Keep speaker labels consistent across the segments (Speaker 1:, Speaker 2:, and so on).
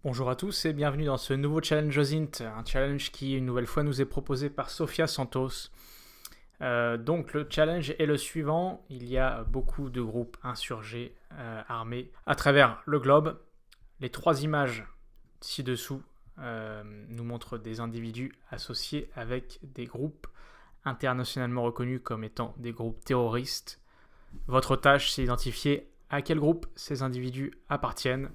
Speaker 1: Bonjour à tous et bienvenue dans ce nouveau challenge OSINT, un challenge qui une nouvelle fois nous est proposé par Sofia Santos. Donc le challenge est le suivant, il y a beaucoup de groupes insurgés armés à travers le globe. Les trois images ci-dessous nous montrent des individus associés avec des groupes internationalement reconnus comme étant des groupes terroristes. Votre tâche, c'est d'identifier à quel groupe ces individus appartiennent.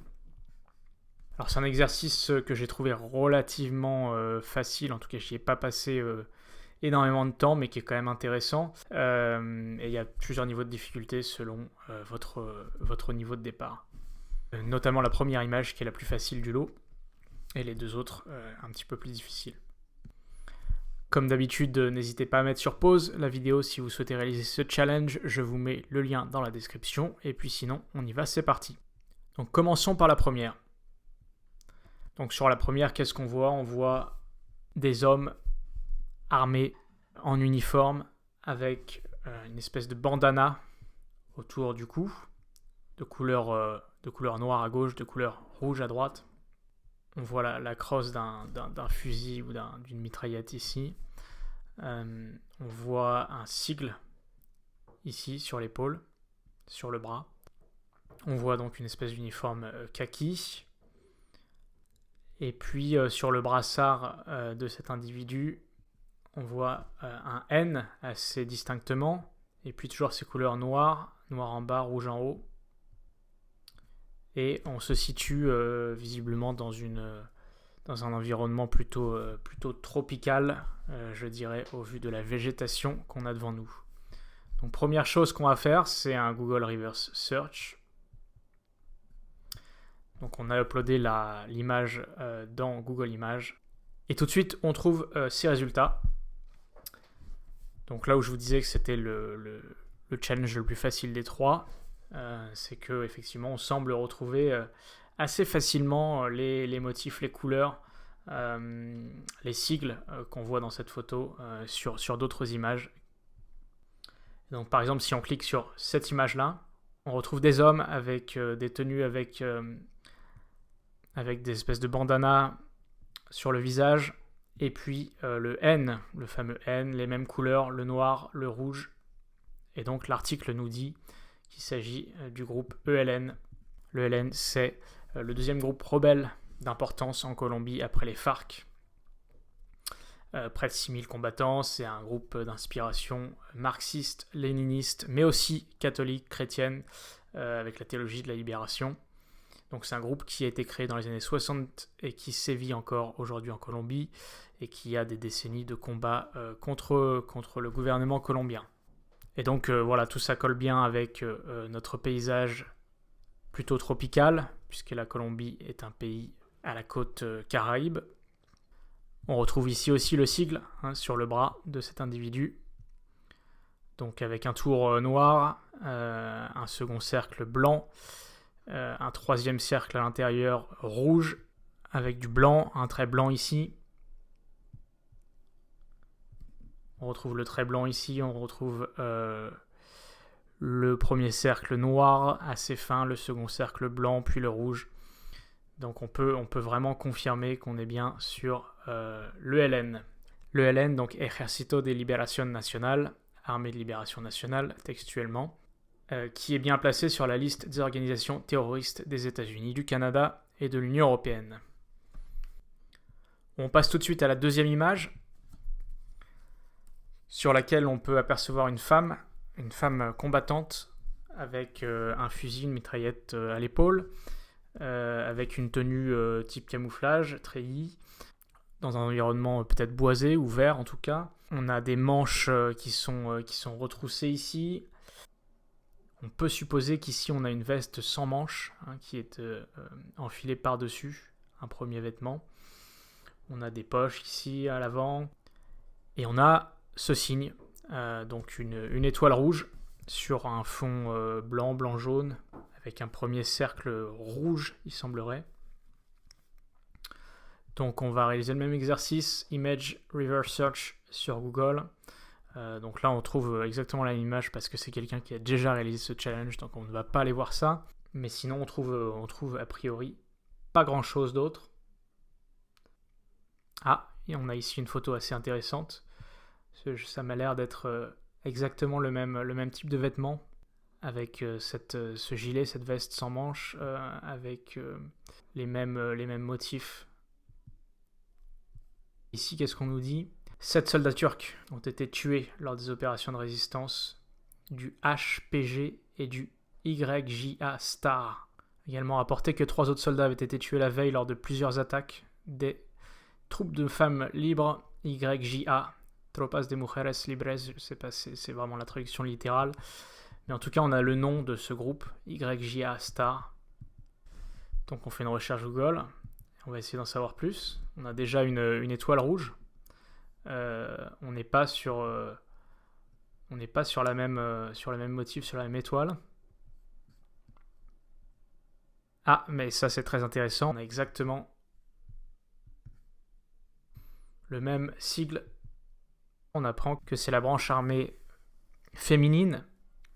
Speaker 1: Alors c'est un exercice que j'ai trouvé relativement facile, en tout cas je n'y ai pas passé énormément de temps, mais qui est quand même intéressant. Et il y a plusieurs niveaux de difficulté selon votre niveau de départ. Notamment la première image qui est la plus facile du lot, et les deux autres un petit peu plus difficiles. Comme d'habitude, n'hésitez pas à mettre sur pause la vidéo si vous souhaitez réaliser ce challenge, je vous mets le lien dans la description, et puis sinon on y va, c'est parti. Donc commençons par la première. Donc sur la première, qu'est-ce qu'on voit? On voit des hommes armés en uniforme avec une espèce de bandana autour du cou, de couleur noire à gauche, de couleur rouge à droite. On voit la crosse d'un fusil ou d'une mitraillette ici. On voit un sigle ici sur l'épaule, sur le bras. On voit donc une espèce d'uniforme kaki. Et puis sur le brassard de cet individu, on voit un N assez distinctement. Et puis toujours ces couleurs noires, noir en bas, rouge en haut. Et on se situe visiblement dans un environnement plutôt tropical, je dirais, au vu de la végétation qu'on a devant nous. Donc première chose qu'on va faire, c'est un Google Reverse Search. Donc on a uploadé l'image dans Google Images. Et tout de suite, on trouve ces résultats. Donc là où je vous disais que c'était le challenge le plus facile des trois, c'est que effectivement on semble retrouver assez facilement les motifs, les couleurs, les sigles qu'on voit dans cette photo sur d'autres images. Donc par exemple, si on clique sur cette image-là, on retrouve des hommes avec des tenues avec des espèces de bandanas sur le visage, et puis le N, le fameux N, les mêmes couleurs, le noir, le rouge. Et donc l'article nous dit qu'il s'agit du groupe ELN. Le ELN, c'est le deuxième groupe rebelle d'importance en Colombie après les FARC. Près de 6000 combattants, c'est un groupe d'inspiration marxiste, léniniste, mais aussi catholique, chrétienne, avec la théologie de la libération. Donc c'est un groupe qui a été créé dans les années 60 et qui sévit encore aujourd'hui en Colombie et qui a des décennies de combats contre le gouvernement colombien. Et donc voilà, tout ça colle bien avec notre paysage plutôt tropical, puisque la Colombie est un pays à la côte Caraïbe. On retrouve ici aussi le sigle sur le bras de cet individu. Donc avec un tour noir, un second cercle blanc, un troisième cercle à l'intérieur rouge avec du blanc, un trait blanc ici. On retrouve le trait blanc ici, on retrouve le premier cercle noir assez fin, le second cercle blanc, puis le rouge. Donc on peut vraiment confirmer qu'on est bien sur l'ELN. L'ELN, donc Ejército de Liberación Nacional, Armée de Libération Nationale textuellement, qui est bien placé sur la liste des organisations terroristes des États-Unis, du Canada et de l'Union européenne. On passe tout de suite à la deuxième image, sur laquelle on peut apercevoir une femme combattante avec un fusil, une mitraillette à l'épaule, avec une tenue type camouflage, treillis, dans un environnement peut-être boisé ou vert en tout cas. On a des manches qui sont retroussées ici. On peut supposer qu'ici on a une veste sans manches qui est enfilée par-dessus un premier vêtement. On a des poches ici à l'avant. Et on a ce signe, donc une étoile rouge sur un fond blanc-jaune avec un premier cercle rouge, il semblerait. Donc on va réaliser le même exercice, Image Reverse Search sur Google. Donc là on trouve exactement la même image parce que c'est quelqu'un qui a déjà réalisé ce challenge, donc on ne va pas aller voir ça. Mais sinon on trouve a priori pas grand-chose d'autre. Ah, et on a ici une photo assez intéressante. Ça m'a l'air d'être exactement le même type de vêtements, avec ce gilet, cette veste sans manches, avec les mêmes motifs. Ici, qu'est-ce qu'on nous dit ? 7 soldats turcs ont été tués lors des opérations de résistance du HPG et du YJA Star. Également rapporté que 3 autres soldats avaient été tués la veille lors de plusieurs attaques des troupes de femmes libres YJA, Tropas de Mujeres Libres, je ne sais pas si c'est vraiment la traduction littérale, mais en tout cas on a le nom de ce groupe, YJA Star. Donc on fait une recherche Google, on va essayer d'en savoir plus. On a déjà une étoile rouge. On n'est pas sur le même motif, sur la même étoile. Ah, mais ça c'est très intéressant. On a exactement le même sigle. On apprend que c'est la branche armée féminine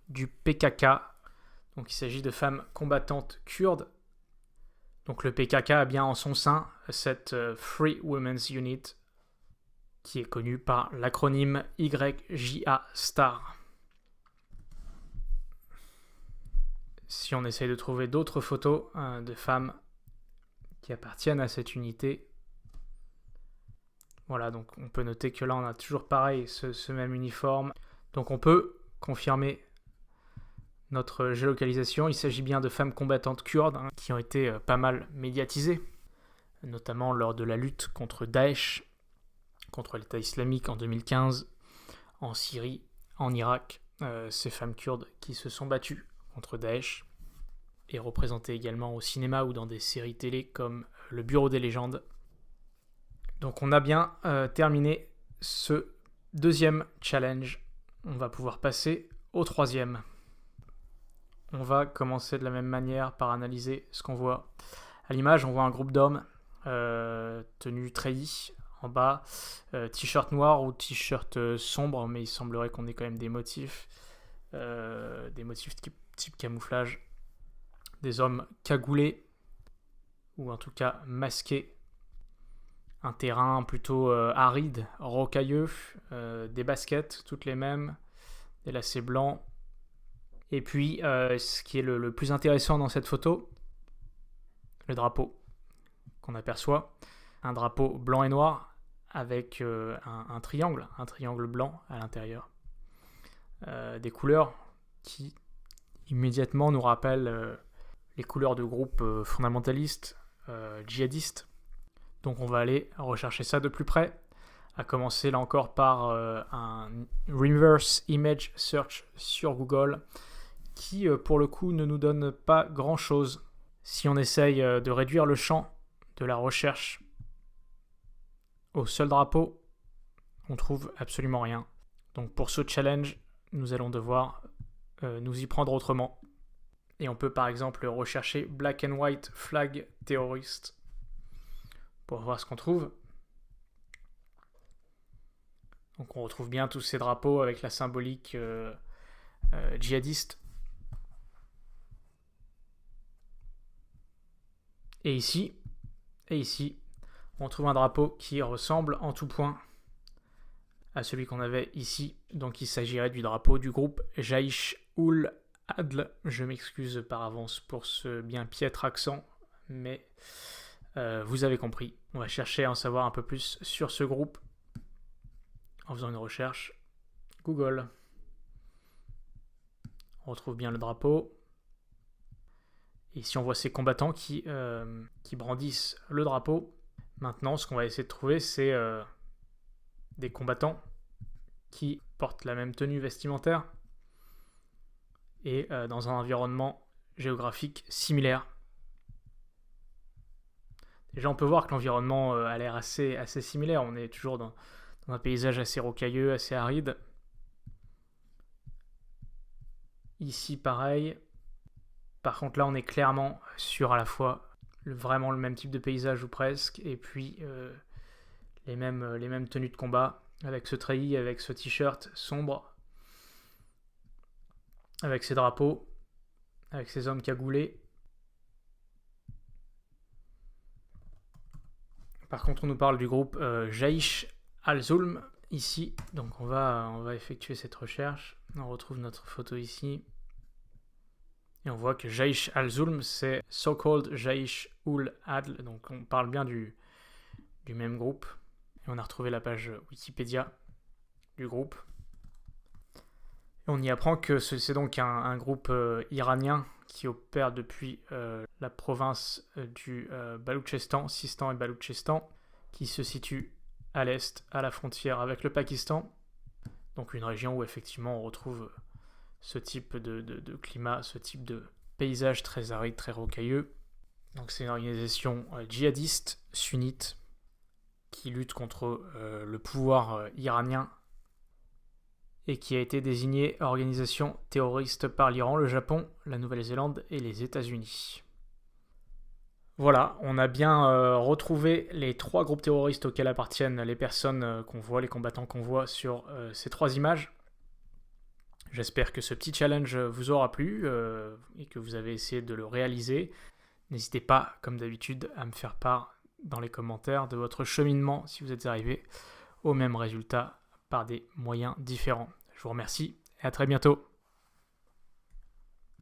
Speaker 1: du PKK. Donc il s'agit de femmes combattantes kurdes. Donc le PKK a bien en son sein cette Free Women's Unit qui est connue par l'acronyme YJA Star. Si on essaye de trouver d'autres photos de femmes qui appartiennent à cette unité, voilà, donc on peut noter que là on a toujours pareil ce même uniforme. Donc on peut confirmer notre géolocalisation. Il s'agit bien de femmes combattantes kurdes qui ont été pas mal médiatisées, notamment lors de la lutte contre Daesh, contre l'État islamique en 2015, en Syrie, en Irak. Ces femmes kurdes qui se sont battues contre Daesh et représentées également au cinéma ou dans des séries télé comme Le Bureau des légendes. Donc on a bien terminé ce deuxième challenge. On va pouvoir passer au troisième. On va commencer de la même manière par analyser ce qu'on voit. À l'image, on voit un groupe d'hommes tenus treillis en bas, t-shirt noir t-shirt sombre, mais il semblerait qu'on ait quand même des motifs type camouflage. Des hommes cagoulés, ou en tout cas masqués. Un terrain plutôt aride, rocailleux, des baskets, toutes les mêmes, des lacets blancs. Et puis, ce qui est le plus intéressant dans cette photo, le drapeau qu'on aperçoit. Un drapeau blanc et noir avec un triangle blanc à l'intérieur. Des couleurs qui immédiatement nous rappellent les couleurs de groupes fondamentalistes, djihadistes. Donc on va aller rechercher ça de plus près, à commencer là encore par un reverse image search sur Google qui pour le coup ne nous donne pas grand chose. Si on essaye de réduire le champ de la recherche au seul drapeau, on trouve absolument rien. Donc pour ce challenge, nous allons devoir nous y prendre autrement. Et on peut par exemple rechercher Black and White Flag Terrorist pour voir ce qu'on trouve. Donc on retrouve bien tous ces drapeaux avec la symbolique djihadiste. Et ici, on trouve un drapeau qui ressemble en tout point à celui qu'on avait ici. Donc il s'agirait du drapeau du groupe Jaish ul Adl. Je m'excuse par avance pour ce bien piètre accent, mais vous avez compris. On va chercher à en savoir un peu plus sur ce groupe en faisant une recherche Google. On retrouve bien le drapeau. Et ici on voit ces combattants qui brandissent le drapeau. Maintenant, ce qu'on va essayer de trouver, c'est des combattants qui portent la même tenue vestimentaire et dans un environnement géographique similaire. Déjà, on peut voir que l'environnement a l'air assez similaire. On est toujours dans un paysage assez rocailleux, assez aride. Ici, pareil. Par contre, là, on est clairement sur à la fois vraiment le même type de paysage ou presque, et puis les mêmes tenues de combat, avec ce treillis, avec ce t-shirt sombre, avec ces drapeaux, avec ces hommes cagoulés. Par contre, on nous parle du groupe Jaish al-Zulm ici. Donc on va effectuer cette recherche. On retrouve notre photo ici. Et on voit que Jaish al-Zulm, c'est so-called Jaish ul-Adl. Donc on parle bien du même groupe. Et on a retrouvé la page Wikipédia du groupe. Et on y apprend que c'est donc un groupe iranien qui opère depuis la province du Baloutchistan, Sistan et Baloutchistan, qui se situe à l'est, à la frontière avec le Pakistan. Donc une région où effectivement on retrouve ce type de climat, ce type de paysage très aride, très rocailleux. Donc c'est une organisation djihadiste, sunnite, qui lutte contre le pouvoir iranien et qui a été désignée organisation terroriste par l'Iran, le Japon, la Nouvelle-Zélande et les États-Unis. Voilà, on a bien retrouvé les 3 groupes terroristes auxquels appartiennent les personnes qu'on voit, les combattants qu'on voit sur ces 3 images. J'espère que ce petit challenge vous aura plu et que vous avez essayé de le réaliser. N'hésitez pas, comme d'habitude, à me faire part dans les commentaires de votre cheminement si vous êtes arrivé au même résultat par des moyens différents. Je vous remercie et à très bientôt.